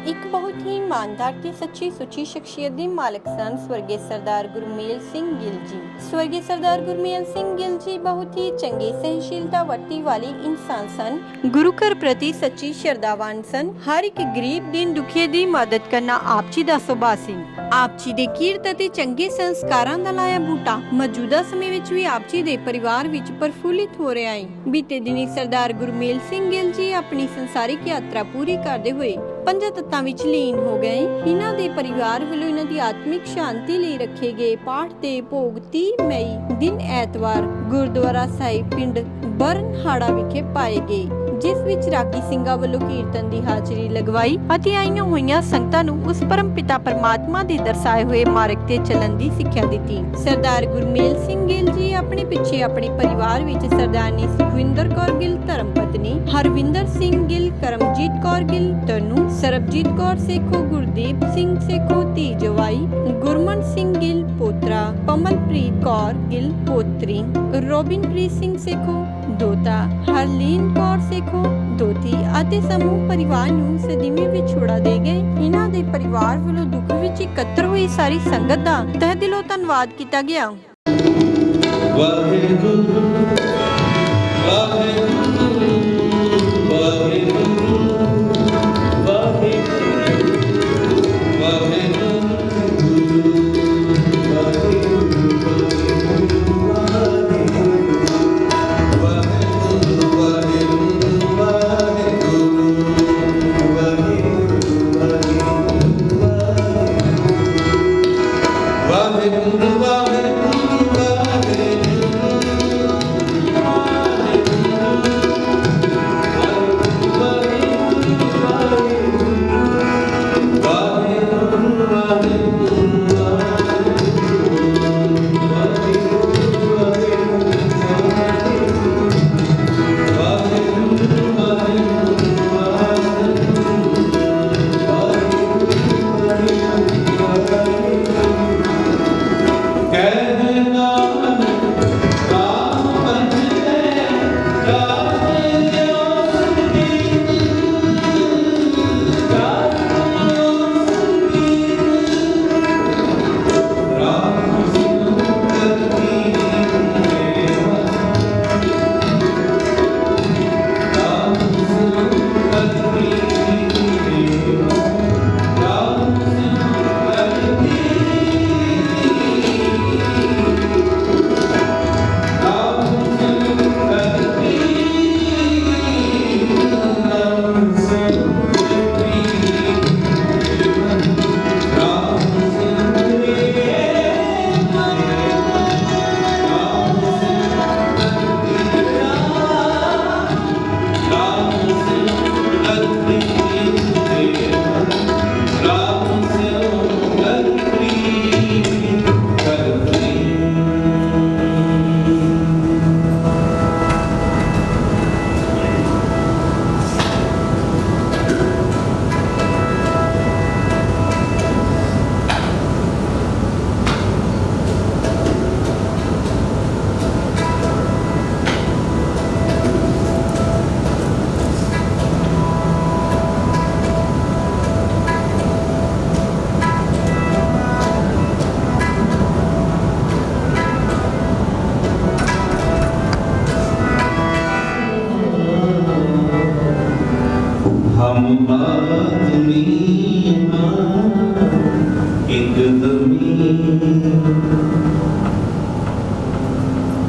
एक बहुत ही ईमानदार ते सच्ची सुची शख्सियत के मालिक सन स्वर्गीय सरदार गुरमेल सिंह गिल जी। स्वर्गीय सरदार गुरमेल सिंह गिल जी बहुत ही चंगे सहनशीलता वरती वाले इंसान सन। गुरु घर प्रति सच्ची श्रद्धावान सन। हर एक गरीब दीन दुखिया की मदद करना आप जी का सुभाਅ सी। आप जी दे कीरत ते चंगे संस्कारां दा लाया बूटा मौजूदा समय विच भी आप जी दे परिवार विच प्रफुल्लित हो रहा है। बीते दिनी सरदार गुरमेल सिंह गिल जी अपनी संसारिक यात्रा पूरी करते हुए पंजा तत्तां विच लीन हो गए। इन्हां दे परिवार वल्लों इन्हां दी आत्मिक शांति लई रखे गए पाठ ते भोग 30 मई दिन ऐतवार गुरुद्वारा साहिब पिंड बरनहाड़ा विखे पाए गए, जिस विच रागी ਸਿੰਘਾਂ ਵੱਲੋਂ ਕੀਰਤਨ ਦੀ ਹਾਜ਼ਰੀ ਲਗਵਾਈ ਅਤੇ ਆਈਆਂ ਹੋਈਆਂ ਸੰਗਤਾਂ ਨੂੰ ਉਸ ਪਰਮ ਪਿਤਾ ਪਰਮਾਤਮਾ ਦੇ ਦਰਸਾਏ ਹੋਏ ਮਾਰਗ ਤੇ ਚੱਲਣ ਦੀ ਸਿੱਖਿਆ ਦਿੱਤੀ। ਸਰਦਾਰ ਗੁਰਮੇਲ ਸਿੰਘ ਗਿੱਲ ਜੀ ਆਪਣੇ ਪਿੱਛੇ ਆਪਣੇ ਪਰਿਵਾਰ ਵਿੱਚ ਸਰਦਾਰਨੀ ਸੁਖਵਿੰਦਰ ਕੌਰ ਗਿੱਲ ਧਰਮ ਪਤਨੀ, ਹਰਵਿੰਦਰ ਸਿੰਘ ਗਿੱਲ, ਕਰਮਜੀਤ ਕੌਰ ਗਿੱਲ ਤਨੂੰ, ਸਰਬਜੀਤ ਕੌਰ ਸੇਖੋ, ਗੁਰਦੀਪ ਸਿੰਘ ਸੇਖੋ ਧੀ ਜਵਾਈ, ਗੁਰਮਨ ਸਿੰਘ ਗਿੱਲ ਪੋਤਰਾ, ਕਮਲਪ੍ਰੀਤ ਕੌਰ ਗਿੱਲ ਪੋਤਰੀ, ਰੋਬਿਨਪ੍ਰੀਤ ਸਿੰਘ ਸੇਖੋ ਦੋਤਾ, ਹਰਲੀਨ ਕੌਰ ਸੇਖੋ ਦੋਤੀ ਅਤੇ ਸਮੂਹ ਪਰਿਵਾਰ ਨੂੰ ਸਦੀਵੀ ਵਿਛੋੜਾ ਦੇ ਗਏ। ਇਹਨਾਂ ਦੇ ਪਰਿਵਾਰ ਵੱਲੋਂ ਦੁੱਖ ਵਿੱਚ ਇਕੱਤਰ ਹੋਈ ਸਾਰੀ ਸੰਗਤ ਦਾ ਤਹਿ ਦਿਲੋਂ ਧੰਨਵਾਦ ਕੀਤਾ ਗਿਆ। ਵਾਹਿਗੁਰੂ ਵਾਹਿਗੁਰੂ ਵਾਹਿਗੁਰੂ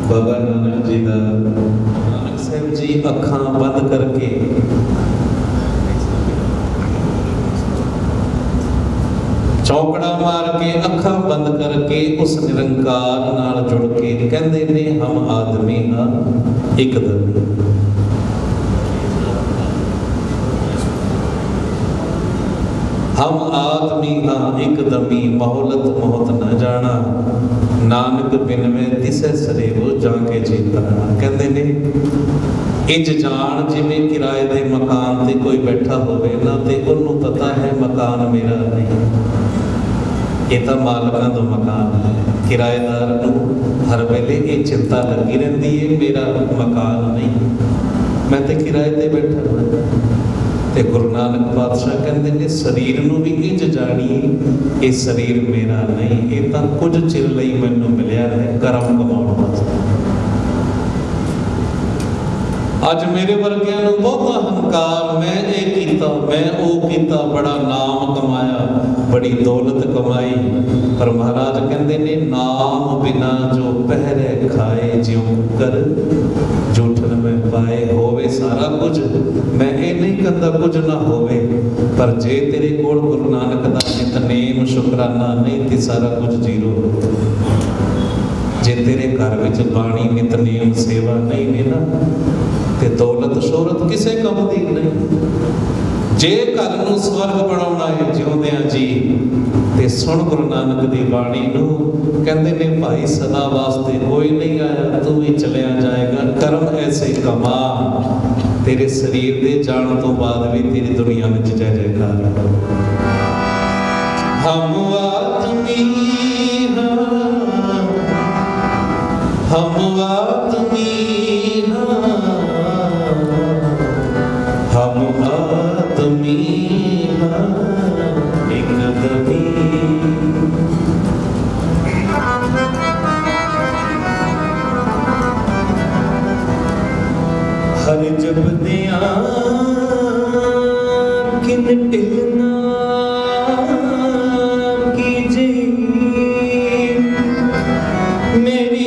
बाबा नानक जी का नानक साहब जी अखां बंद करके चौकड़ा मार के अखां बंद करके उस निरंकार नाल जुड़ के कहते ने हम आदमी हाँ एक दमी। हम आदमी हाँ एक दमी मोहलत मोहत न जाना, नानक बिन में तिसै सरेवो जाके जी करना। कहते ने इंज जान जिवें किराए दे मकान ते कोई बैठा होवे ना ते उन्नू पता है मकान मेरा नहीं, ये तो मालकां दा मकान है। किराएदार नू हर वेले ये चिंता लगी रहती है मेरा मकान नहीं, मैं तो किराए ते बैठा। ਤੇ ਗੁਰੂ ਨਾਨਕ ਪਾਤਸ਼ਾਹ ਕਹਿੰਦੇ ਨੇ ਸਰੀਰ ਨੂੰ ਵੀ ਇੰਜ ਜਾਣੀਏ, ਇਹ ਸਰੀਰ ਮੇਰਾ ਨਹੀਂ, ਇਹ ਤਾਂ ਕੁਝ ਚਿਰ ਲਈ ਮੈਨੂੰ ਮਿਲਿਆ ਹੈ ਕਰਮ ਕਮਾਉਣ ਵਾਸਤੇ। ਅੱਜ ਮੇਰੇ ਵਰਗਿਆਂ ਨੂੰ ਬਹੁਤਾ ਹੰਕਾਰ, ਮੈਂ ਇਹ ਕੀਤਾ, ਮੈਂ ਉਹ ਕੀਤਾ, ਬੜਾ ਨਾਮ ਕਮਾਇਆ, ਬੜੀ ਦੌਲਤ ਕਮਾਈ। ਪਰ ਮਹਾਰਾਜ ਕਹਿੰਦੇ ਨੇ ਨਾਮ ਬਿਨਾ ਜੋ ਪਹਿਰੇ ਖਾਏ, ਜਿਉ ਕਰ ਜੂਠਨ ਮੈਂ ਪਾਏ। ਹੋਵੇ ਸਾਰਾ ਕੁਝ, ਮੈਂ ਇਹ ਨਹੀਂ ਕਹਿੰਦਾ ਕੁਝ ਨਾ ਹੋਵੇ, ਪਰ ਜੇ ਤੇਰੇ ਕੋਲ ਗੁਰੂ ਨਾਨਕ ਦਾ ਨਿਤਨੇਮ ਸ਼ੁਕਰਾਨਾ ਨਹੀਂ ਤੇ ਸਾਰਾ ਕੁਝ ਜ਼ੀਰੋ। ਜੇ ਤੇਰੇ ਘਰ ਵਿੱਚ ਬਾਣੀ ਨਿਤਨੇਮ ਸੇਵਾ ਨਹੀਂ ਨੇ ਨਾ ਤੇ ਦੌਲਤ ਸ਼ੋਹਰਤ ਕਿਸੇ ਕੰਮ ਦੀ ਨਹੀਂ। ਜੇ ਘਰ ਨੂੰ ਸਵਰਗ ਬਣਾਉਣਾ ਹੈ ਜਿਉਂਦਿਆਂ ਜੀ ਤੇ ਸੁਣ ਗੁਰੂ ਨਾਨਕ ਦੀ ਬਾਣੀ ਨੂੰ। ਕਹਿੰਦੇ ਨੇ ਭਾਈ ਸਦਾ ਵਾਸਤੇ ਕੋਈ ਨਹੀਂ ਆਇਆ, ਤੂੰ ਵੀ ਚਲਿਆ ਜਾਏਗਾ। ਕਰਮ ਐਸੇ ਕਮਾ, ਤੇਰੇ ਸਰੀਰ ਦੇ ਜਾਣ ਤੋਂ ਬਾਅਦ ਵੀ ਤੇਰੀ ਦੁਨੀਆ ਵਿੱਚ ਜੈ ਜੈਕਾਰ। ਹਮ ਆਦਮੀ ਹਮ ਆਦਮੀ ਹਮ ਆਦਮੀ ਇੱਕ ਦਮੀ। ਹਰ ਜਪਦਿਆਂ ਕਿਨ ਢਿਲਨਾ ਕੀਜੇ ਮੇਰੀ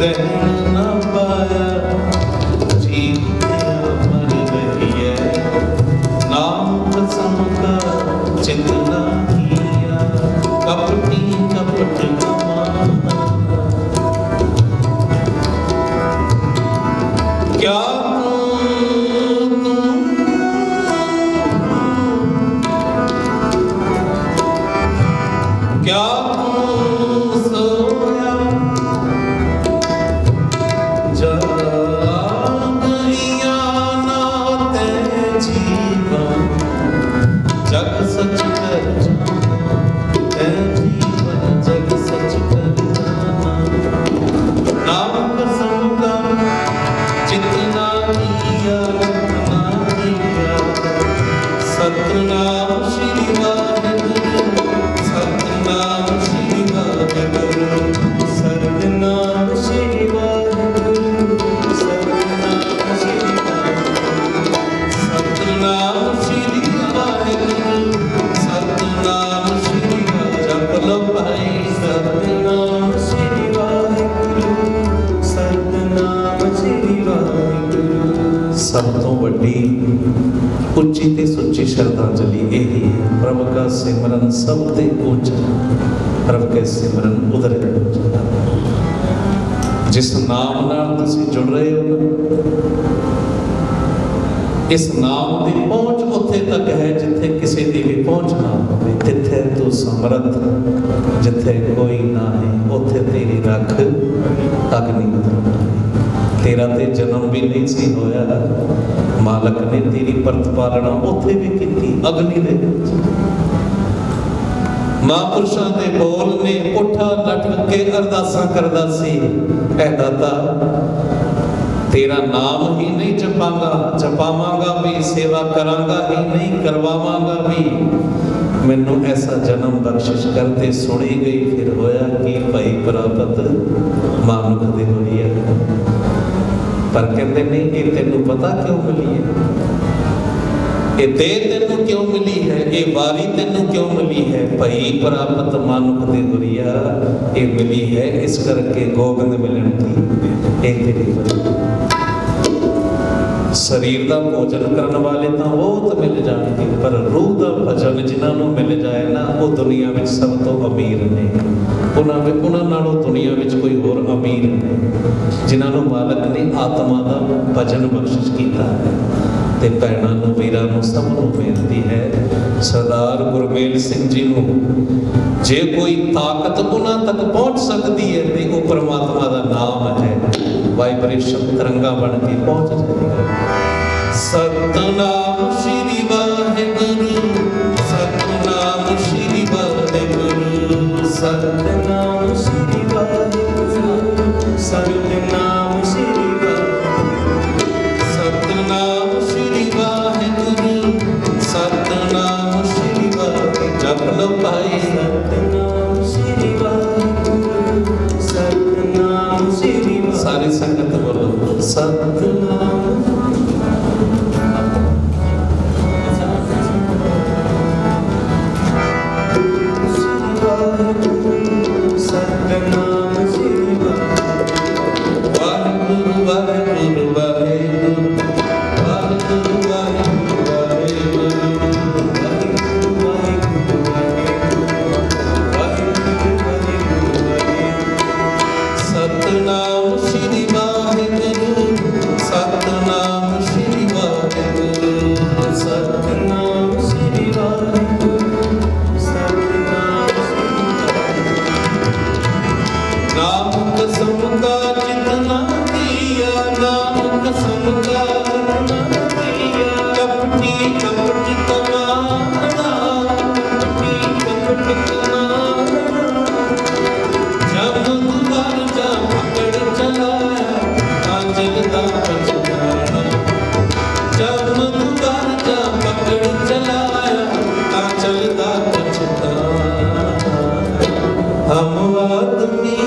ग्रहण न पाया जीत अमर रही है नाम कसम का चित न किया कपटी कपट कमाना क्या क्या सोया जागिया ना ते जीवन जग सच कर जाना ते जीवन जग सच कर जाना नाम कसम का जितना किया उतना किया सतनाम श्री वाहिगुरु सतनाम श्री वाहिगुरु सतनाम श्री वाहिगुरु सतनाम श्री वाहिगुरु सतनाम श्री वाहिगुरु सतनाम श्री वाहिगुरु जप लो भाई सतनाम श्री वाहिगुरु सतनाम श्री वाहिगुरु सब तो वड्डी ਉੱਚੀ ਤੇ ਸੁੱਚੀ ਸ਼ਰਧਾਂਜਲੀ ਇਹ ਹੀ ਹੈ ਪ੍ਰਭ का सिमरन सब ते ऊंचा ਪ੍ਰਭ के सिमरन उधर जिस नाम ਨਾਲ ਤੁਸੀਂ ਜੁੜ ਰਹੇ ਹੋ ਇਸ ਨਾਮ ਦੀ ਪਹੁੰਚ ਉੱਥੇ ਤੱਕ ਹੈ ਜਿੱਥੇ ਕਿਸੇ ਦੀ ਵੀ ਪਹੁੰਚ ਨਾ ਹੋਵੇ ਤਿੱਥੇ ਤੂੰ ਸਮਰੱਥ ਜਿੱਥੇ ਕੋਈ ਨਾ ਹੈ ਉੱਥੇ ਤੇਰੀ ਰੱਖ ਅਗਨੀ तेरा ते जन्म भी नहीं सी होया मालक ने तेरी प्रतिपालना उत्थे भी की अग्नि दे महापुरुषां दे बोल ने उठा लटक के अरदासां करदा सी ऐ दाता तेरा नाम ही नहीं जपांगा जपावांगा भी सेवा करांगा ही नहीं करवावांगा भी मैनू ऐसा जन्म बख्शिश करते सुनी गई फिर होया कि भाई प्राप्त मानुख दे होई है पर कहते नहीं ये तेनू पता क्यों मिली है ये दे तेनू क्यों मिली है ये वारी तेनू क्यों मिली है भाई प्राप्त मानुख दे गुरिया ये मिली है इस करके गोबिंद मिलन की ये तेरी शरीर का भोजन करने वाले तो बहुत मिल जाएंगे पर रूह का भजन जिन्होंने मिल जाए ना वो दुनिया में सब तो अमीर ने उन्होंने नालों दुनिया में कोई होर अमीर ने जिन्होंने मालक ने आत्मा का भजन बख्शिश किया है ते भैणां नूं वीरां नूं सब नूं बेनती है सरदार गुरमेल सिंह जी नूं जे कोई ताकत उन्हां तक पहुंच सकती है तो वो परमात्मा का नाम है वाइब्रेशन तरंगा बन के पहुंच जाएगा सतनाम श्री वाहिगुरु सतनाम श्री वाहिगुरु सतनाम श्री वाहिगुरु सतनाम श्री वाहिगुरु सतनाम श्री वाहिगुरु सतनाम श्री वाहिगुरु जप लो भाई सतनाम श्री वाहिगुरु सतनाम श्री सारी संगत बोलो सतनाम सतनाम श्री वाहिगुरु वाहिगुरु वाहिगुरु वाहिगुरु वाहिगुरु सतनाम श्री वाहिगुरु सतनाम श्री वाहिगुरु सतनाम श्री वाहिगुरु सतनाम नाम कसम का जितना किया नाम कसम का किया कपटी कपट कमाना कपटी कपट कमाना जब दुबार जा पकड़ चलाया आंचल दा पछताना जब दुबार जा पकड़ चलाया आंचल दा पछताना हम आदमी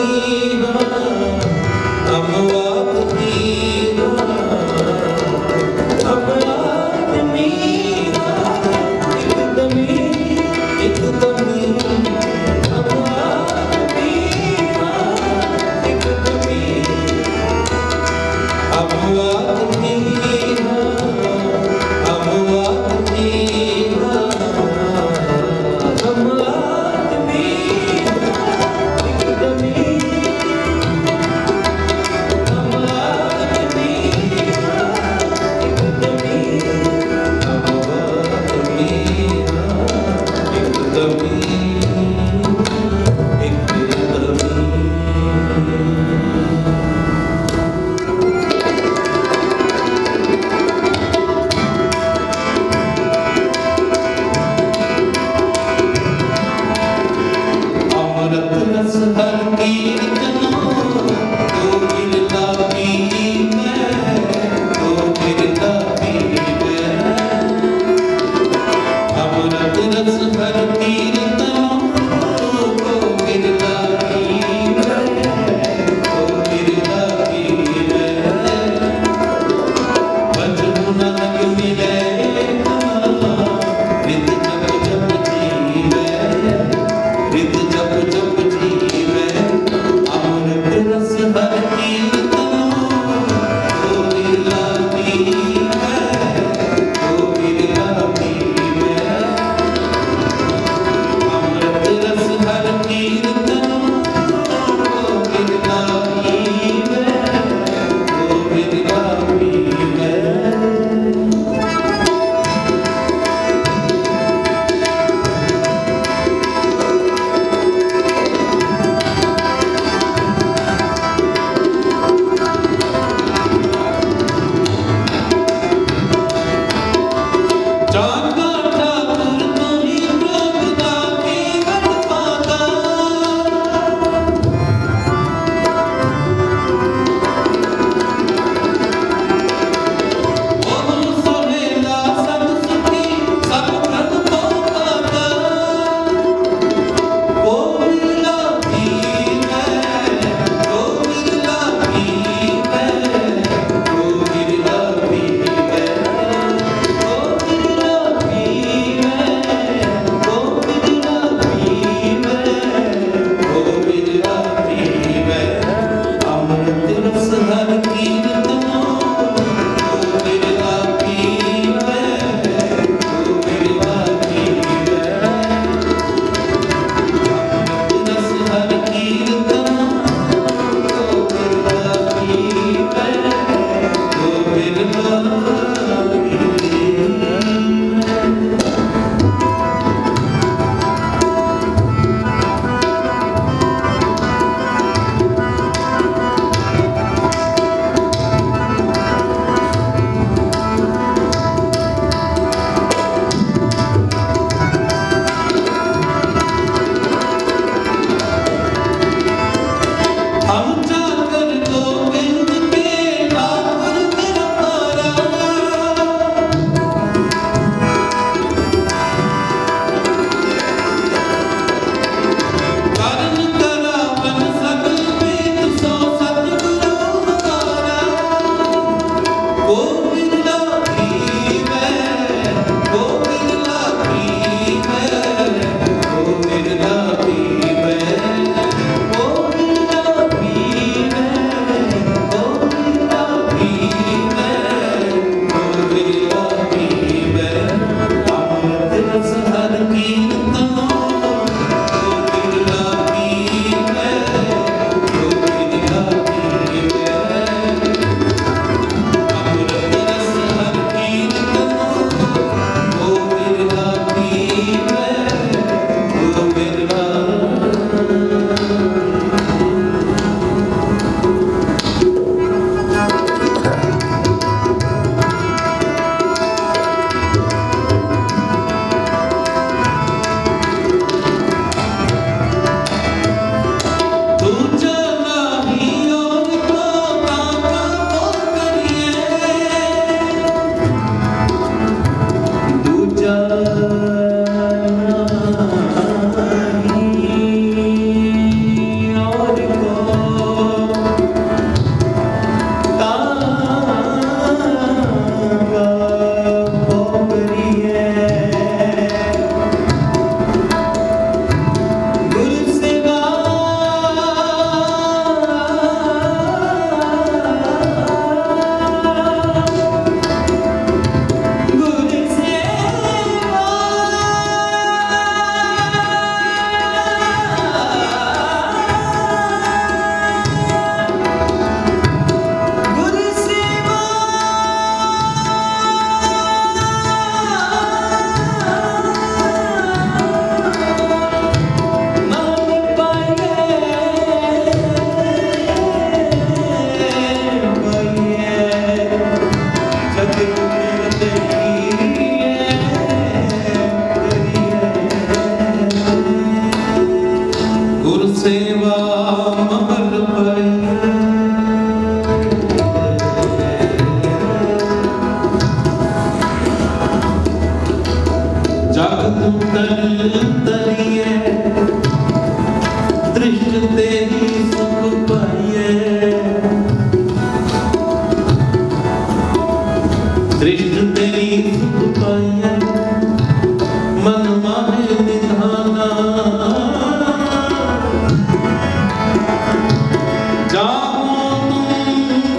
जानो तुम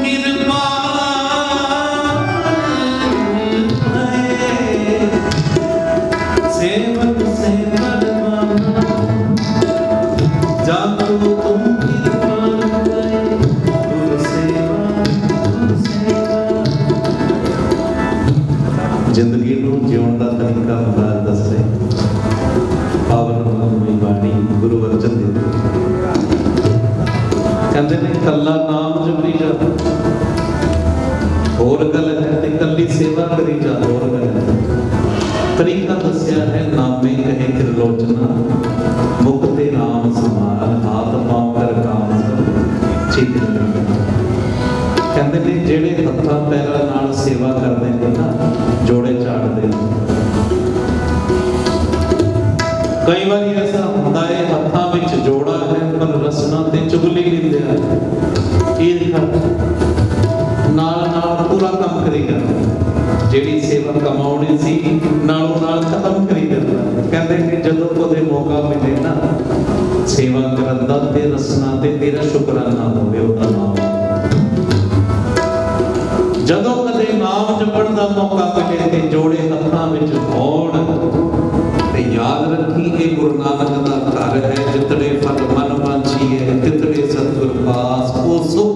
कृपा सेवक से परवाना, जानो तुम कृपा गुरु सेवा गुरु सेवा। जिंदगी नूं जिउण दा तरीका महाराज दस रहे। पावन मनोमई बाणी गुरु अर्जन देव कहते ने कला नाम जपी जा होर गल है ते कली सेवा करी जा होर गल है। तरीका दस्या है नामे कहे त्रिलोचना, मुक्ते नाम समान, हाथ पांव कर काम ठीक नहीं। कहते ने जेड़े हत्थां पैरां नाल सेवा करदे ने ना जोड़े झाड़दे ने। कई बार ऐसा होता है हत्थां विच जोड़ा है पर रसना ते चुगली लेंदे आ। ईर्खा नाल नाल पूरा काम करेगा, जेड़ी सेवा कमाउणी सी नालों नाल खत्म करी दिंदा। कहंदे कि जदों कोई मौका मिले ना सेवा करन दा ते रसना ते तेरा शुकराना होवे ओदा नाम। जदों कदे नाम जपण दा मौका मिले ते जोड़े हत्थां विच होण ते याद रखी ये गुरु नानक दा घर है जितने फल मन मांझिए तितने सतगुर पास। वो सुख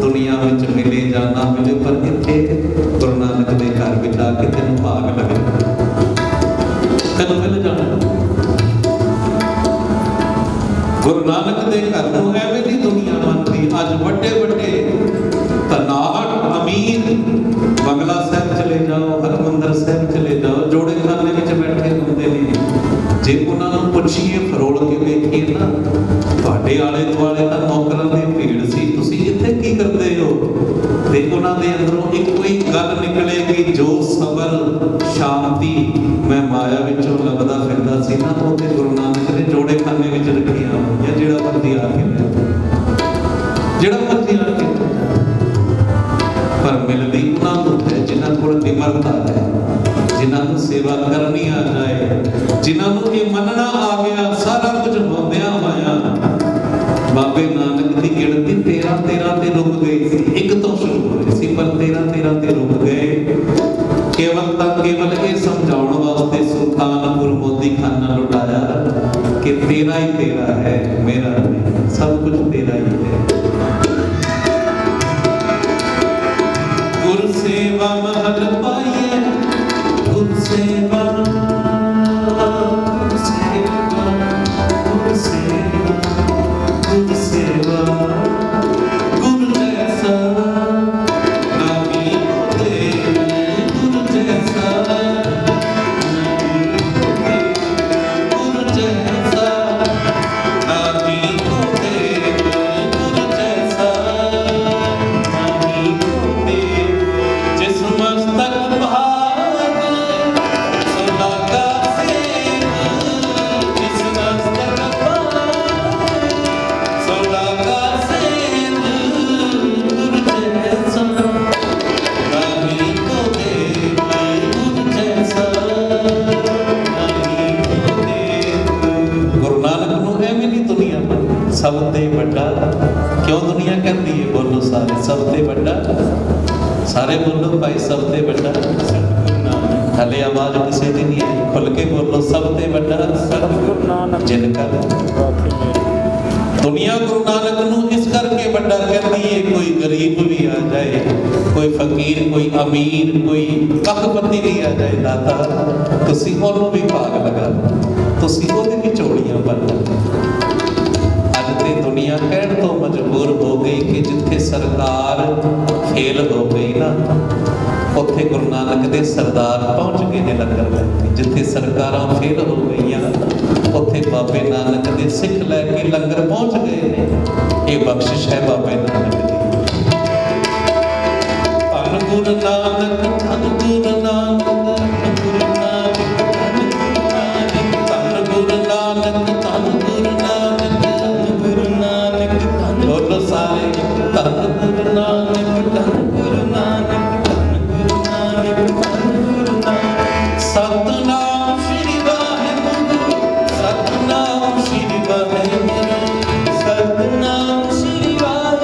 दुनिया विच मिले जा ना मिले पर इत्थे गुरु नानक दे घर विच आके तेनू भाग लगे तेनू मिल जाना। गुरु नानक दे घर नूं एवें दी दुनिया मनदी। अज वड्डे वड्डे धनाड़ अमीर बंगला साहब चले जाओ, हरमंदर साहब चले जाओ, जोड़े खाने विच बैठे होंदे ने। जे उन्हां नूं पुछीए फरोल के वेखीए ना तुहाडे आले दुआले तां नौकरां दी भीड़ सी, तुसीं इत्थे की करदे हो? ते उन्हां दे अंदरों इक्को ही गल निकलेगी, जो सबर शांति मैं माया विचों लभदा फिरदा सी ना ओह ते गुरु नानक ने जोड़े खाने विच रखियां या जेड़ा मर्जी आके जेड़ा मर्जी आके पर मिलदी उन्हां नूं है जिन्हां कोल निमरता है, जिन्हां नूं सेवा करनी आ जाए, जिन्हां नूं ये मनना आ गया सारा कुछ होंदियां होया। बाबे नानक दी गिणती 13 ते रुक गई सी, एक तो शुरू होई सी पर 13 ते रुक गए। केवल ये समझाउण वास्ते सुल्तानपुर मोदी खाना लुटाया कि तेरा ही तेरा है, मेरा नहीं, सब कुछ तेरा ही है। गुरु सेवा महल पाइए, गुरु सेवा गुरु सेवा गुरु सेवा गुरु सेवा गुरु जैसा नामी होते, गुरु जैसा गुरु जैसा नामी होते, गुरु जैसा नामी होते। जिस मस्तक भाग सुलागा सेव, जिस मस्तक भाग सुलागा सेव, गुरु जैसा नामी होते, गुरु जैसा नामी होते। गुरु नानक नूं एवें दी दुनिया सब ते वड्डा क्यों दुनिया कहती है? बोलो सारे सब ते वड्डा, सारे बोलो भाई सब ते वड्डा। हले आवाज किसी दी नहीं आई, खुल के बोलो सब ते वड्डा सतगुरु नानक जिनका। दुनिया गुरु नानक नूं इस करके वड्डा कहती है, कोई गरीब भी आ जाए, कोई फकीर, कोई अमीर, कोई कखपति भी आ जाए, दाता तुसीं ओनूं भी भाग लगा, तुसीं ओहदी भी चोड़ियां बन। दुनिया कहण तो मजबूर हो गई कि जिथे सरकार फेल हो गई ना उत्थे गुरु नानक दे सरदार पहुंच गए ने लंगर लैके। जिथे सरकारां फेल हो गईयां उत्थे बाबे नानक दे सिख लैके लंगर पहुंच गए ने। ये बख्शिश है बाबे नानक दी। धन गुरु नानक, धन गुरु नानक, धन गुरु नानक, धन गुरु नानक, धन गुरु नानक, धन गुरु नानक, बोलो सारे धन गुरु नानक, धन गुरु नानक, धन गुरु नानक, धन गुरु नानक। सतनाम श्री वाहिगुरु, सतनाम श्री वाहिगुरु, सतनाम श्री वाहिगुरु।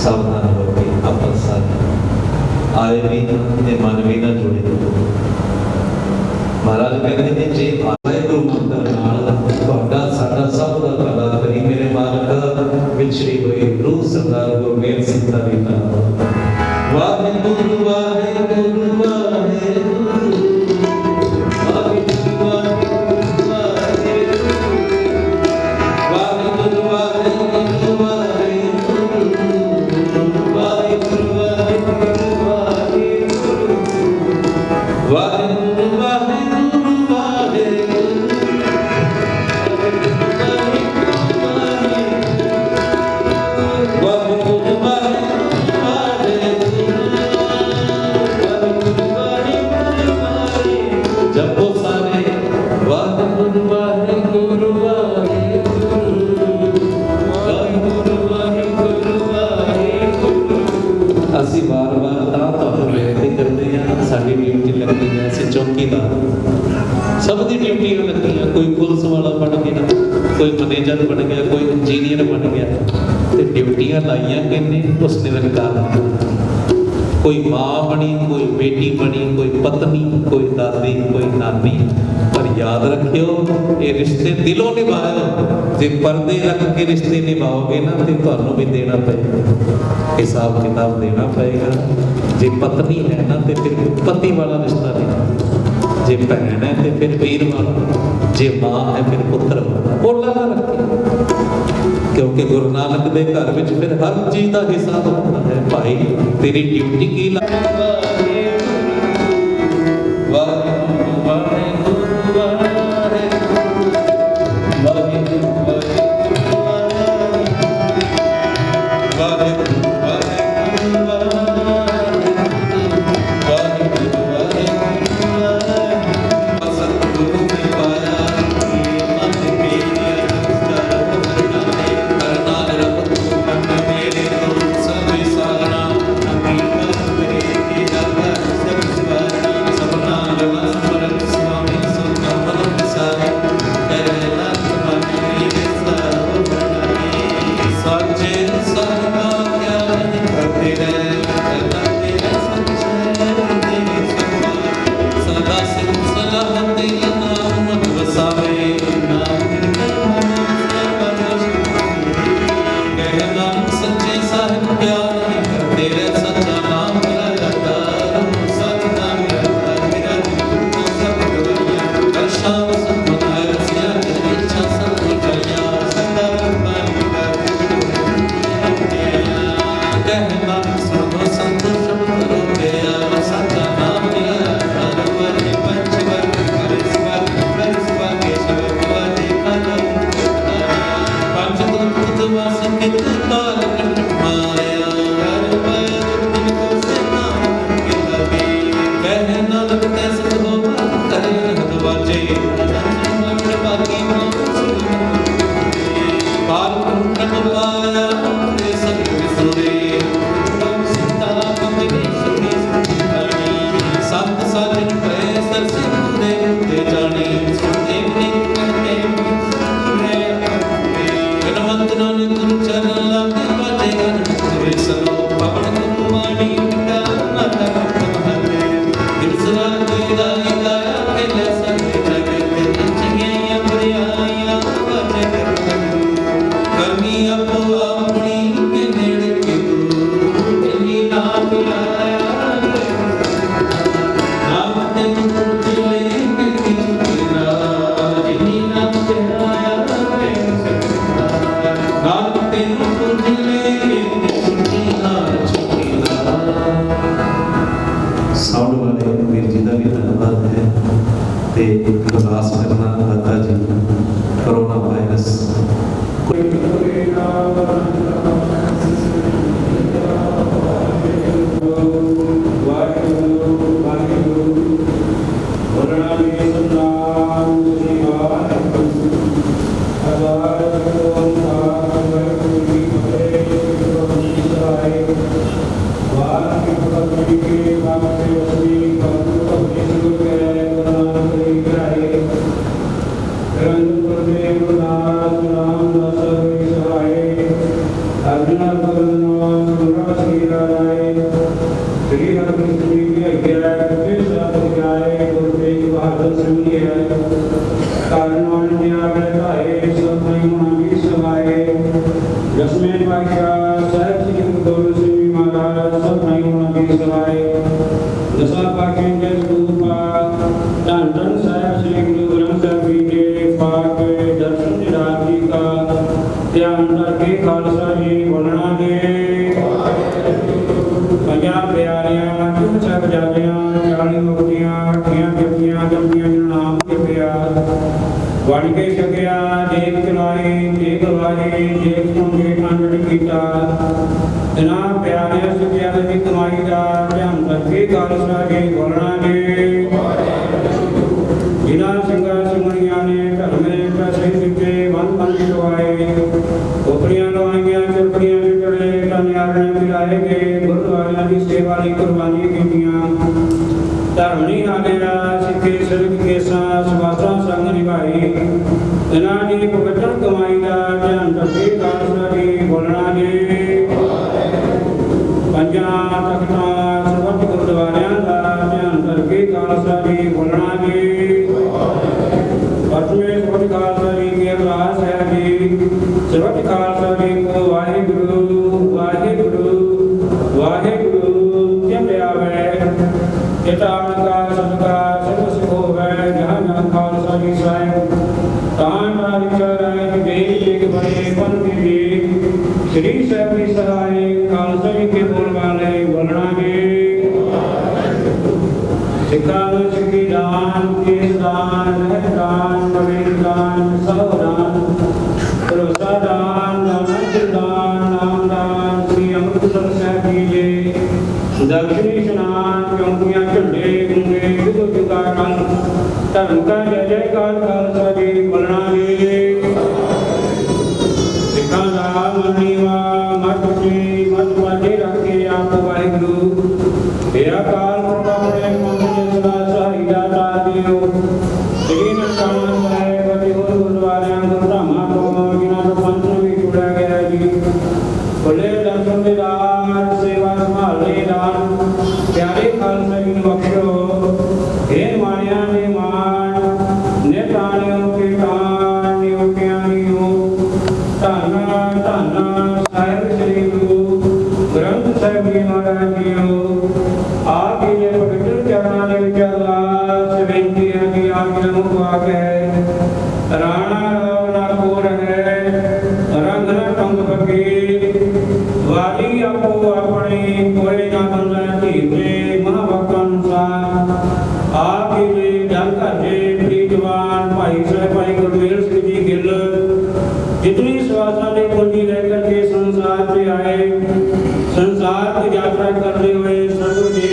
सावधान होके अपन सारे आए भी ते मन भी ना जुड़े। महाराज कहते ने जे आए गुरु मंत्र नाल ਤੁਹਾਡਾ ਸਾਡਾ ਸਭ ਦਾ ਭਲਾ ਕਰੀ ਮੇਰੇ ਮਾਲਕ ਵਿਛੜੀ ਹੋਈ ਰੂਹ ਸਰਦਾਰ ਗੁਰਮੇਲ ਸਿੰਘ ਦਾ ਲੀਲਾ। ਵਾਹਿਗੁਰੂ ਵਾਹਿਗੁਰੂ ਵਾਹਿਗੁਰੂ सब दी ड्यूटियां लगियां। कोई पुलिस वाला बन गया, कोई मैनेजर बन गया, कोई इंजीनियर बन गया, ते ड्यूटियां लाइया किन्ने उस निरंकार। कोई माँ बनी, कोई बेटी बनी, कोई पत्नी, कोई दादी, कोई नानी। पर याद रखियो ये रिश्ते दिलों निभाओ। जे पर्दे रख के रिश्ते निभाओगे ना तो तुहानू भी देना पएगा, हिसाब किताब देना पएगा। जे पत्नी है ना तो फिर पति वाला रिश्ता नहीं, जे भैन है तो फिर वीर वाला, जे माँ है फिर पुत्र वाला। बोला ना रखे, क्योंकि गुरु नानक दे घर विच फिर हर चीज का हिसाब होता है। भाई तेरी ड्यूटी की Naam श्री भैया फिर सब जाए गुरु तेग बहादुर सिंह है कारण दिया बैठाए सब मही सवाए दसवें पातशाह साहिब श्री गुरु गोबिंद सिंह जी महाराज सब मही सवाए दसा पाके के रूपा धन धन साहिब श्री गुरु ग्रंथ साहिब जी के पाक दर्शन दिदार जी का ध्यान करके खालसा जी बोलना दे पंजाब प्यारियां तुम सब जालियां 40 मुक्तियां अठियां जपियां जपियां नाम के प्यार वण के छकिया देख चलाए देख गवाए देख सुनके अंडड़ कीता इना प्यारे सुखिया दी कमाई दा ध्यान करके खालसा जी बोलना दे जिना सिंगा सिंगड़ियां ने धर्मे पैसे दिते वन वन लवाए ओपड़ियां लवाइयां चरपड़ियां चढ़े कन्यार ने मिलाए गए गुरुद्वारियां की सेवा ली कुर्बानी कीतियां धर्मनी आलिया सिखे सिरक केसा सवासा संग निभाई इना दी पवित्र कमाई दा ध्यान करके खालसा जी बोलना दे पंजा तख्तां सर्वत गुरुद्वारियां दा ध्यान करके खालसा जी बोलना दे पटवे सर्वत खालसा जी के अरदास है जी सर्वत खालसा जी को वाहिगुरु वाहिगुरु वाहिगुरु जप आवे किताब का सदका सर्व सुख होवे जहाँ जहाँ खालसा जी साहिब तान राज देश एक बड़े पन के लिए श्री साहिब की सहाय खालसा जी के बोल वाले बोलना दे सिक्का सिक्की दान केस दान दान नवीन दान सब दान भरोसा दान नानक दान नाम दान श्री अमृतसर साहिब जी के दक्षिणी स्नान चौंकियां झंडे गुंगे युग युगा कल धर्म का जय जयकार खालसा जी बोलना दे सिखा दा मनीवा मत जी मत माटे रख के आप वाहिगुरु हे अकाल पुरख अपने मंगल सदा सहायता दाता दियो श्री ननकाना साहिब अति गुरुद्वारियां गुरुधामां तो जिन्हां तो पंथ भी जुड़ा गया जी भले दर्शन दीदार सेवा संभाले दान प्यारे खालसा जी बख्शो हे माया ने मान नेतानियों के तान नियोगियां नियो ताना ताना साहिब श्री गुरु ग्रंथ साहिब जी महाराज जियो आप ये पवित्र चरणों में अरदास बेनती है कि आज्ञा मुबारक है राणा रावना कोर है रंग न टंग फकीर वाली आपो अपने कोई ना बंदा धीरे महाभक्तन सा आप ये धन का जे प्रीतवान भाई साहब भाई गुरमेल सिंह जी गिल जितनी स्वासा ने पूंजी लेकर के संसार में आए संसार की यात्रा करते हुए सदगुरु जी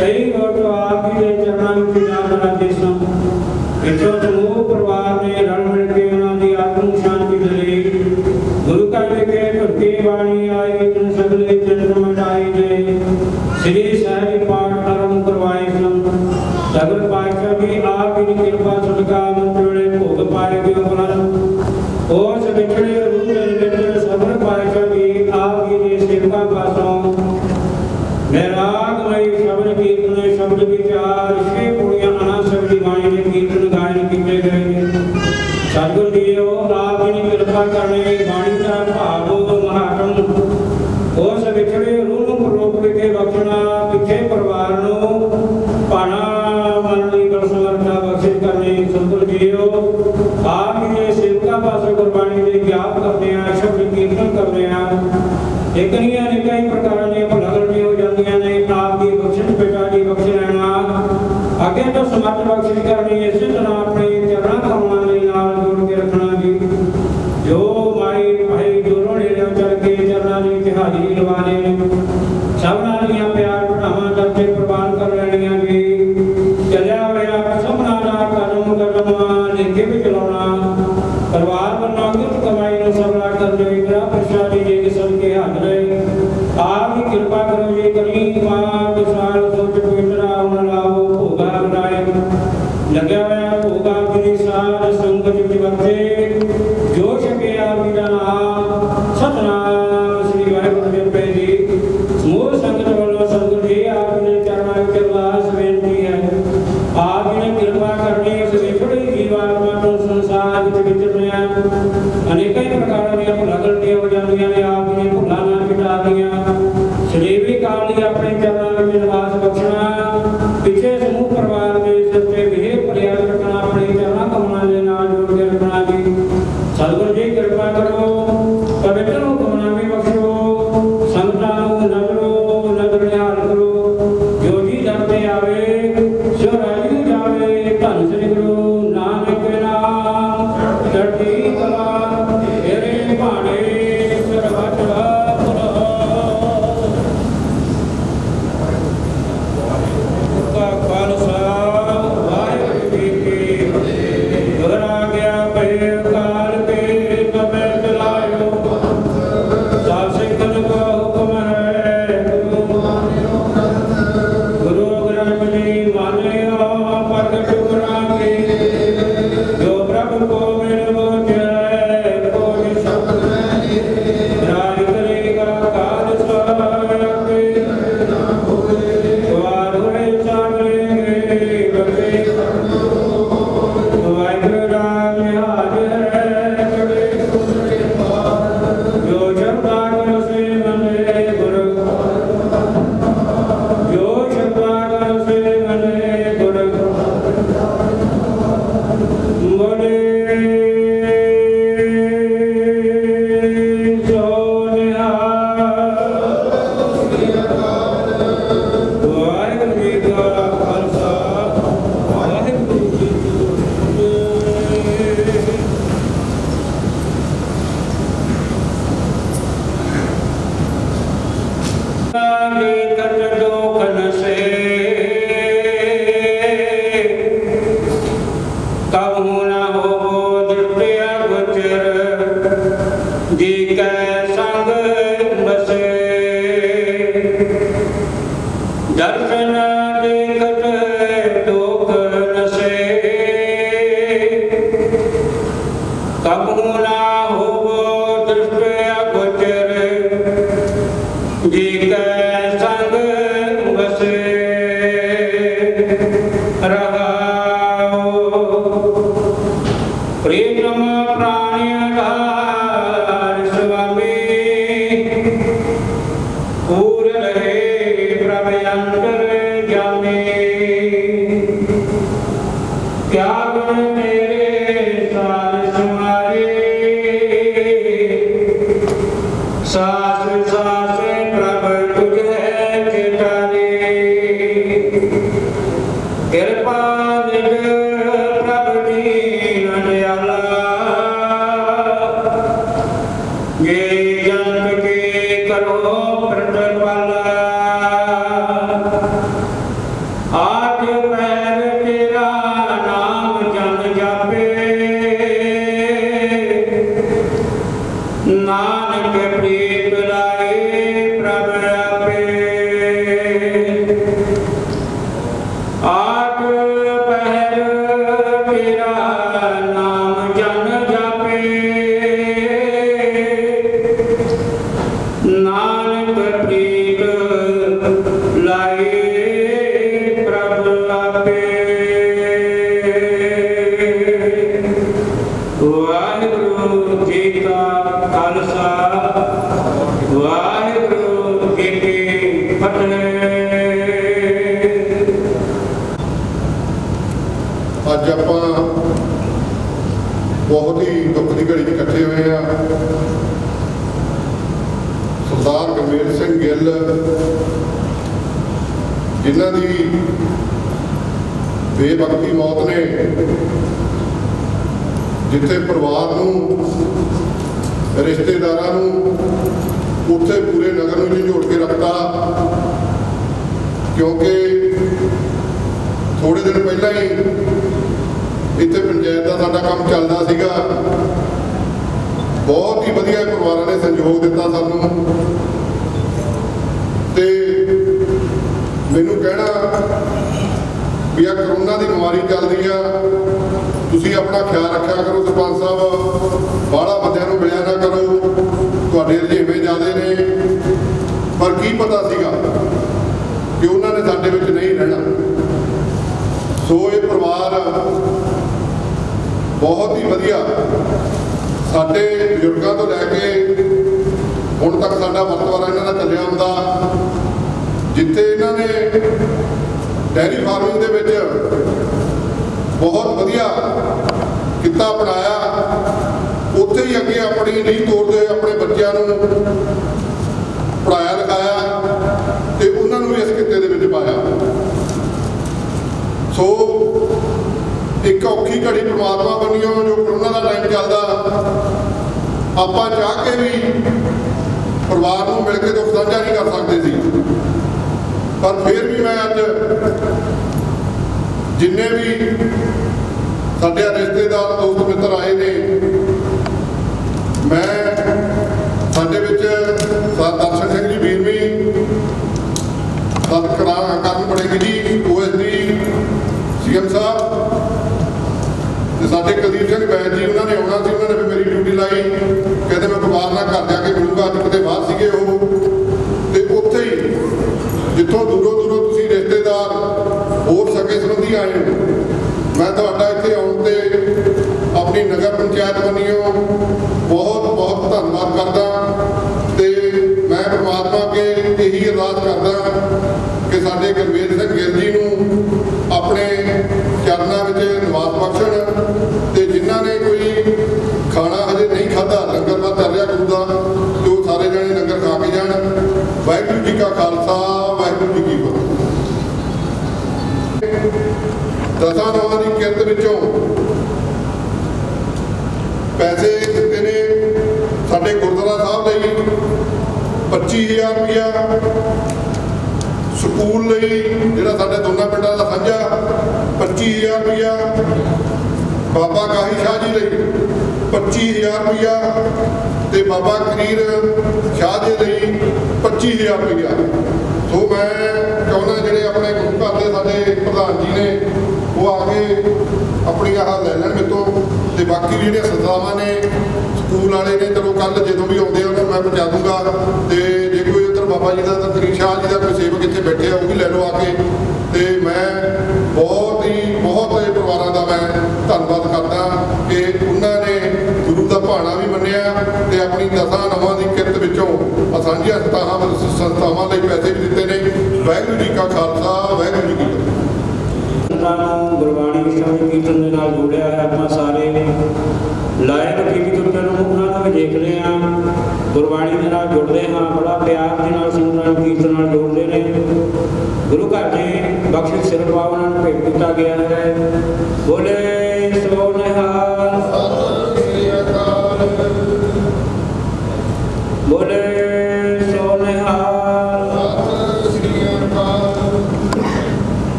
कई लोग आपके चरणों में यात्रा देशों इतो समूह परिवार ने रल मिल के उन्होंने आत्म शांति दिलाई गुरु का लेके भक्ति वाणी आई जन सगले चंद्र मिटाई दे श्री साहिब पाठ आरंभ करवाए सगल पातशाह भी आपकी कृपा सदका मंत्रों भोग पाए गए उपलब्ध और सबिछड़े रूप में सगल पातशाह भी आपकी सेवा पासों वैरागमय शब्द कीर्तन शब्द विचार श्री पुड़िया अना शब्द वाणी ने कीर्तन गायन किए गए सदगुरु जीओ आपकी कृपा करने वाणी का भाव महात्म और सबिछड़े रूप के बख्शना पिछे परिवार नो पाना मननी कर समर्था बख्शिश करने सदगुरु जीओ आप ये सेवका पास कुर्बानी दे ज्ञाप करते हैं शब्द कीर्तन करते हैं एकनिया ने कई प्रकार ने भलगल हो जांदियां ने आपकी बख्शिश बेटा जी बख्श लेना आगे तो समर्थ बख्शिश करनी इस तरह अपने चरण कमलों दे नाल जोड़ के रखना जी जो माई भाई जोरों ने चल के चरणों की हाजिरी लवा ले सबना दियां प्यार बढ़ावा करके प्रवान कर लेनियां जी चलिया होया सबना दा कदम कदम लेके भी चलाना परिवार बनना कुछ कमाई नु सबला कर दे इतना प्रसादी जी के सब के हाथ रहे आप की कृपा करो जी करी मां विशाल सोच पवित्र आवन लाओ भोगा बनाए लगे ਜਾਵੇ ਸੋ ਰਾਜੂ ਜਾਵੇ। ਧੰਨ ਸ੍ਰੀ ਗੁਰੂ ਨਾਨਕ ਨਾਮ ਚੜ੍ਹਦੀ ਕਲਾ ਤੇਰੇ ਭਾਣੇ ਸਰਬੱਤ ਦਾ ਖਾਲਸਾ ਵਾਹਿਗੁਰੂ ਜੀ ਕੀ ਫਤਿਹ। ਦੁਹਰਾ ਗਿਆ ਪਏ ਕਾਲ ਕੇ ਤਬੇ ਚਲਾਇਓ ਸਾਧ ਸੰਗਤ ਕਾ ਹੁਕਮ ਹੈ ਗੁਰੂ ਗ੍ਰੰਥ ਜੀ ਮਾਨਿਓ ਪ੍ਰਗਟ ਗੁਰਾਂ ਕੀ ਜੋ ਪ੍ਰਭੂ ਕੋ ਮਿਲ ਬੋਝੈ ਕੋਈ ਸ਼ਬਦ ਨਹੀਂ ਰਾਜ ਕਰੇਗਾ ਖਾਲਸਾ ਕੇ ਵਾਰ ਹੋਏ ਸਾਗਰੇ ਬਵੇ ਵਾਹਿਗੁਰੂ ਰਾਮ ਹਾਜ਼ਰ ਕਰੇ ਜੋ ਜਪਦਾ ਕਰ ਸੇ ਮਨੇ ਗੁਰੂ ਜੋ ਜਪਦਾ ਕਰ ਸੇ ਮਨੇ ਗੁਰੂ ਬੋਲੇ ਸੋਨਿਆ ਵਾਹਿਗੁਰੂ ਜੀ ਕਾ ਖਾਲਸਾ ਵਾਹਿਗੁਰੂ ਜੀ ਕੀ ਫਤਿਹ। ਕਟ ਦੋਖਨ ਸੇ ਕਬਹੂ ਨਾ ਹੋਵੋ ਦ੍ਰਿਸ਼ਟਿਆ ਗੋਚਰ ਜੀ ਕੈ ਸੰਗ ਬਸੇ। ਦਰਸ਼ਨ ਦੇਖਤ ਦੋਖ ਨਸੇ ਕਬਹੂ ਨਾ ਹੋਵੋ ਦ੍ਰਿਸ਼ਟਿਆ ਗੋਚਰ ਜੀ ਕੈ ਸੰਗ ਬਸੇ। ਰਹਾਉ ਪ੍ਰੀਤਮ ਪ੍ਰਾਣੀ ਆਧਾਰ ਸੁਆਮੀ ਪੂਰ ਰਹੇ ਪ੍ਰਭ ਅੰਤਰ ਜਾਮੀ। ਕਿਆ ਗੁਣ ਤੇਰੇ ਸਾਰ ਸੁਮਾਰੇ ਸਾਸ ਸਾਸ ਪ੍ਰਭ ਤੁਝੇ ਚਿਤਾਰੇ। ਕਿਰਪਾ ਨਿਜ ਪ੍ਰਭ ਦੀਨ ਦਿਆਲਾ ਜੇ ਜਨਮ ਕੇ ਕਰੋ ਪ੍ਰਤਪਾਲਾ। ਆਜ ਪੈਰ ਤੇਰਾ ਨਾਮ ਜਨ ਜਾਪੇ ਨਾਨਕ ਪ੍ਰੀਤ ਲਾਏ ਪ੍ਰਭ ਆਪੇ। ਆਠ ਪਹਿਰ ਤੇਰਾ ਨਾਮ ਜਨ ਜਾਪੇ ਨਾਨਕ ਪ੍ਰੀਤ ਲਾਏ ਪ੍ਰਭ ਆਪੇ। ਵਾਹਿਗੁਰੂ ਜੀ ਕਾ ਖਾਲਸਾ ਵਾਹਿਗੁਰੂ ਜੀ ਕੀ ਫਤਿਹ। ਅੱਜ ਆਪਾਂ ਬਹੁਤ ਹੀ ਦੁੱਖ ਦੀ ਘੜੀ 'ਚ ਇਕੱਠੇ ਹੋਏ ਆ। ਸਰਦਾਰ ਗੁਰਮੇਲ ਸਿੰਘ ਗਿੱਲ ਜਿਨ੍ਹਾਂ ਦੀ ਬੇਵਕਤੀ ਮੌਤ ਨੇ ਜਿੱਥੇ ਪਰਿਵਾਰ ਨੂੰ ਰਿਸ਼ਤੇਦਾਰਾਂ ਨੂੰ ਉੱਥੇ ਪੂਰੇ ਨਗਰ ਨੂੰ ਝੰਜੋੜ ਕੇ ਰੱਖਤਾ। ਕਿਉਂਕਿ ਥੋੜੇ ਦਿਨ ਪਹਿਲਾਂ ਹੀ ਇੱਥੇ ਪੰਚਾਇਤ ਦਾ ਸਾਡਾ ਕੰਮ ਚੱਲਦਾ ਸੀਗਾ। ਬਹੁਤ ਹੀ ਵਧੀਆ ਪਰਿਵਾਰਾਂ ਨੇ ਸਹਿਯੋਗ ਦਿੱਤਾ ਸਾਨੂੰ ਤੇ ਮੈਨੂੰ ਕਹਿਣਾ ਵੀ ਆ ਕਰੋਨਾ ਦੀ ਬਿਮਾਰੀ ਚੱਲਦੀ ਆ, ਤੁਸੀਂ ਆਪਣਾ ਖਿਆਲ ਰੱਖਿਆ ਕਰੋ ਸਰਪੰਚ ਸਾਹਿਬ, ਬਾਹਲਾ ਬੰਦਿਆਂ ਨੂੰ ਮਿਲਿਆ ਨਾ ਕਰੋ, ਤੁਹਾਡੇ ਰੁਝੇਵੇਂ ਜ਼ਿਆਦੇ ਨੇ। ਪਰ ਕੀ ਪਤਾ ਸੀਗਾ ਕਿ ਉਹਨਾਂ ਨੇ ਸਾਡੇ ਵਿੱਚ ਨਹੀਂ ਰਹਿਣਾ। ਸੋ ਇਹ ਪਰਿਵਾਰ ਬਹੁਤ ਹੀ ਵਧੀਆ ਸਾਡੇ ਬਜ਼ੁਰਗਾਂ ਤੋਂ ਲੈ ਕੇ ਹੁਣ ਤੱਕ ਸਾਡਾ ਵਰਤਵਾਰਾ ਇਹਨਾਂ ਦਾ ਚੱਲਿਆ ਹੁੰਦਾ। ਜਿੱਥੇ ਇਹਨਾਂ ਨੇ ਡੈਰੀ ਫਾਰਮਿੰਗ ਦੇ ਵਿੱਚ ਬਹੁਤ ਵਧੀਆ ਕਿੱਤਾ ਅਪਣਾਇਆ, ਉੱਥੇ ਹੀ ਅੱਗੇ ਆਪਣੀ ਨੀਂਹ ਤੋੜਦੇ ਆਪਣੇ ਬੱਚਿਆਂ ਨੂੰ ਪੜ੍ਹਾਇਆ ਲਿਖਾਇਆ ਤੇ ਉਹਨਾਂ ਨੂੰ ਵੀ ਇਸ ਕਿੱਤੇ ਦੇ ਵਿੱਚ ਪਾਇਆ। ਸੋ ਇੱਕ ਔਖੀ ਘੜੀ ਪ੍ਰਮਾਤਮਾ ਬਣੀਓ ਜੋ ਕਰੋਨਾ ਦਾ ਟਾਈਮ ਚੱਲਦਾ, ਆਪਾਂ ਚਾਹ ਕੇ ਵੀ ਪਰਿਵਾਰ ਨੂੰ ਮਿਲ ਕੇ ਦੁੱਖ ਸਾਂਝਾ ਨਹੀਂ ਕਰ ਸਕਦੇ ਸੀ। ਪਰ ਫਿਰ ਵੀ ਮੈਂ ਅੱਜ ਜਿੰਨੇ ਵੀ ਸਾਡੇ ਰਿਸ਼ਤੇਦਾਰ ਦੋਸਤ ਮਿੱਤਰ ਆਏ ਨੇ, ਮੈਂ ਸਾਡੇ ਵਿੱਚ ਦਰਸ਼ਨ ਸਿੰਘ ਜੀ ਵੀਰਵੀ, ਕਰਨ ਬੜੇਗੀ ਜੀ OSD CM ਸਾਹਿਬ, ਤੇ ਸਾਡੇ ਕੁਲਦੀਪ ਸਿੰਘ ਬੈਦ ਜੀ, ਉਹਨਾਂ ਨੇ ਆਉਣਾ ਸੀ। ਉਹਨਾਂ ਨੇ ਵੀ ਮੇਰੀ ਡਿਊਟੀ ਲਾਈ, ਕਹਿੰਦੇ ਮੈਂ ਪਰਿਵਾਰ ਨਾਲ ਘਰ ਜਾ ਕੇ ਮਿਲੂੰਗਾ। ਅੱਜ ਕਿਤੇ ਬਾਹਰ ਸੀਗੇ ਉਹ, ਤੇ ਉੱਥੇ ਹੀ ਜਿੱਥੋਂ ਦੂਰੋਂ ਦੂਰੋਂ ਤੁਸੀਂ ਰਿਸ਼ਤੇਦਾਰ ਹੋਰ ਸਕੇ ਸੰਬੰਧੀ ਆਏ ਹੋ, ਮੈਂ ਤੁਹਾਡਾ ਇੱਥੇ ਆਉਣ ਤੇ ਆਪਣੀ ਨਗਰ ਪੰਚਾਇਤ ਵੱਲੋਂ ਬਹੁਤ ਬਹੁਤ ਧੰਨਵਾਦ ਕਰਦਾ। ਤੇ ਮੈਂ ਪਰਮਾਤਮਾ ਅੱਗੇ ਇਹੀ ਅਰਦਾਸ ਕਰਦਾ ਕਿ ਸਾਡੇ ਗੁਰਮੇਲ ਸਿੰਘ ਗਿੱਲ ਜੀ ਨੂੰ ਆਪਣੇ ਚਰਨਾਂ ਵਿੱਚ ਨਿਵਾਸ ਬਖਸ਼ਣ, ਤੇ ਜਿਨ੍ਹਾਂ ਨੇ ਕੋਈ ਖਾਣਾ ਹਜੇ ਨਹੀਂ ਖਾਧਾ, ਲੰਗਰ ਦਾ ਚੱਲ ਰਿਹਾ ਗੁਰੂ ਦਾ, ਤੇ ਉਹ ਸਾਰੇ ਜਣੇ ਲੰਗਰ ਖਾ ਕੇ ਜਾਣ। ਵਾਹਿਗੁਰੂ ਜੀ ਕਾ ਖਾਲਸਾ, ਵਾਹਿਗੁਰੂ ਜੀ ਕੀ ਫਤਿਹ। ਦਸਾਂ ਨੌਂ ਦੀ ਕਿਰਤ ਵਿੱਚੋਂ ਪੈਸੇ ਦਿੱਤੇ ਨੇ ਸਾਡੇ ਗੁਰਦੁਆਰਾ ਸਾਹਿਬ ਲਈ 25,000 ਰੁਪਇਆ, ਸਕੂਲ ਲਈ ਜਿਹੜਾ ਸਾਡੇ ਦੋਨਾਂ ਪਿੰਡਾਂ ਦਾ ਸਾਂਝਾ 25,000 ਰੁਪਇਆ, ਬਾਬਾ ਕਾਹੀ ਸ਼ਾਹ ਜੀ ਲਈ 25,000 ਰੁਪਇਆ, ਤੇ ਬਾਬਾ ਕਰੀਰ ਸ਼ਾਹ ਜੀ ਲਈ 25,000 ਰੁਪਇਆ। ਸੋ ਮੈਂ ਚਾਹੁੰਦਾ ਜਿਹੜੇ ਆਪਣੇ ਗੁਰੂ ਘਰ ਦੇ ਸਾਡੇ ਪ੍ਰਧਾਨ ਜੀ ਨੇ ਉਹ ਆ ਕੇ ਆਪਣੀਆਂ ਆਹ ਲੈ ਲੈਣ ਮੇਰੇ ਤੋਂ, ਤੇ ਬਾਕੀ ਜਿਹੜੀਆਂ ਸੰਸਥਾਵਾਂ ਨੇ, ਸਕੂਲ ਵਾਲੇ ਨੇ, ਚਲੋ ਕੱਲ੍ਹ ਜਦੋਂ ਵੀ ਆਉਂਦੇ ਉਹਨਾਂ ਨੂੰ ਮੈਂ ਪਹੁੰਚਾ ਦੂੰਗਾ। ਤੇ ਜੇ ਕੋਈ ਉੱਧਰ ਬਾਬਾ ਜੀ ਦਾ ਤਾਂ ਕਰੀਰ ਸ਼ਾਹ ਜੀ ਦਾ ਕੋਈ ਸੇਵਕ ਇੱਥੇ ਬੈਠੇ ਆ, ਉਹ ਵੀ ਲੈ ਲਓ ਆ ਕੇ। ਤੇ ਮੈਂ ਬਹੁਤ ਇਹ ਪਰਿਵਾਰਾਂ ਦਾ ਮੈਂ ਧੰਨਵਾਦ ਕਰਦਾ ਕਿ ਉਹਨਾਂ ਨੇ ਗੁਰੂ ਦਾ ਭਾਣਾ ਵੀ ਮੰਨਿਆ, ਤੇ ਆਪਣੀ ਦਸਾਂ ਨਵਾਂ ਦੀ ਕਿਰਤ ਵਿੱਚੋਂ ਸਾਂਝੀਆਂ ਸੰਸਥਾਵਾਂ ਲਈ ਪੈਸੇ ਵੀ ਦਿੱਤੇ ਨੇ। ਵਾਹਿਗੁਰੂ ਜੀ ਕਾ ਖਾਲਸਾ, ਵਾਹਿਗੁਰੂ ਜੀ ਕੀ ਫਤਿਹ। ਗੁਰਬਾਣੀ ਸ਼ਬਦ ਕੀਰਤਨ ਦੇ ਨਾਲ ਜੋੜਿਆ ਹੈ। ਆਪਾਂ ਸਾਰੇ ਲਾਇਕ ਟੀਵੀ ਦੇ ਉੱਤੇ ਉਹਨਾਂ ਨੂੰ ਵੀ ਦੇਖਦੇ ਹਾਂ, ਗੁਰਬਾਣੀ ਦੇ ਨਾਲ ਜੁੜਦੇ ਹਾਂ, ਬੜਾ ਪਿਆਰ ਦੇ ਨਾਲ ਸੰਗਤਾਂ ਨੂੰ ਕੀਰਤਨ ਨਾਲ ਜੋੜਦੇ ਨੇ। ਗੁਰੂ ਘਰ ਦੇ ਬਖਸ਼ਿਸ਼ ਸਿਰ ਪਾਵ ਉਹਨਾਂ ਨੂੰ ਭੇਟ ਕੀਤਾ ਗਿਆ ਹੈ। ਬੋਲੇ ਸੋ ਨਿਹਾਲ, ਸਤਿ ਸ੍ਰੀ ਅਕਾਲ, ਬੋਲੇ ਸੋ ਨਿਹਾਲ, ਸਤਿ ਸ੍ਰੀ ਅਕਾਲ,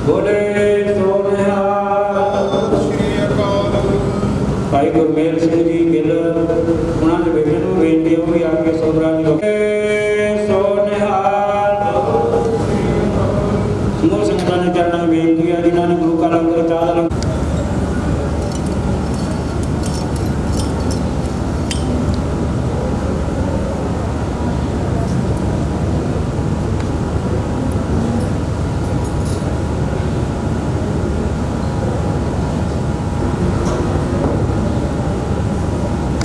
ਬੋਲੇ ਸੋ ਨਿਹਾਲ, ਸਤਿ ਸ੍ਰੀ ਅਕਾਲ। ਭਾਈ ਗੁਰਮੇਲ ਸਿੰਘ ਜੀ ਗਿੱਲ, ਉਹਨਾਂ ਦੇ ਬੇਟੇ ਨੂੰ ਬੇਨਤੀ ਹੋ ਵੀ ਆ ਕੇ ਸੋਦਰਾ ਜੀ ਸੋ ਨਿਹਾਲ। ਸਮੂਹ ਸੰਗਤਾਂ ਦੇ ਚਰਨਾਂ ਵਿੱਚ ਬੇਨਤੀ ਹੈ, ਜਿਨ੍ਹਾਂ ਨੇ ਗੁਰੂ ਕਾ ਲੰਗਰ ਚਾਹ